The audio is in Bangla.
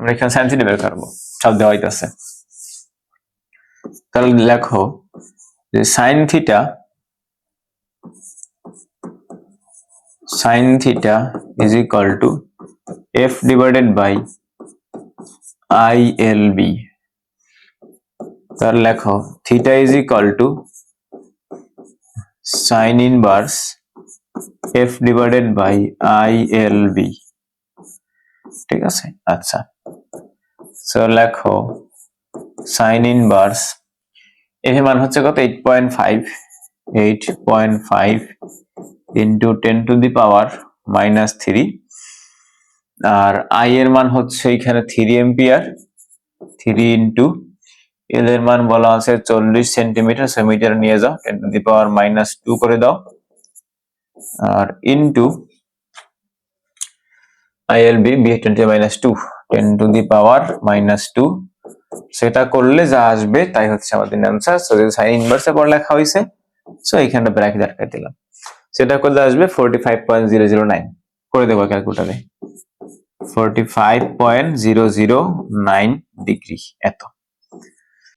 আমরা এখানে সাইন থিটা বের করবো, সব দেওয়া হইতেছে। তাহলে লেখো যে sine theta is equal to F divided by ILB। তাহলে লেখো theta is equal to sine inverse F divided by ILB। ঠিক আছে, আচ্ছা সো লেখো সাইন ইনভার্স এর মান হচ্ছে কত 8.5 ইন্টু 10 টু দি পাওয়ার -3, আর আই এর মান হচ্ছে এখানে 3 এম্পিয়ার, 3 ইন্টু এল এর মান বলা আছে 40 সেন্টিমিটার, সো মিটার নিয়ে যাও 10 টু দি পাওয়ার -2 করে দাও, আর ইন্টু ILB -2 10 টু দি পাওয়ার -2, সেটা করলে যা আসবে তাই হচ্ছে আমাদের অ্যান্সার। সো যদি সাইন ইনভার্সে পড়া লেখা হয়েছে, সো এখানে ব্র্যাকেট আটকে দিলাম, সেটা করলে আসবে 45.009 করে দেবো ক্যালকুলেটরে, 45.009 ডিগ্রি, এত।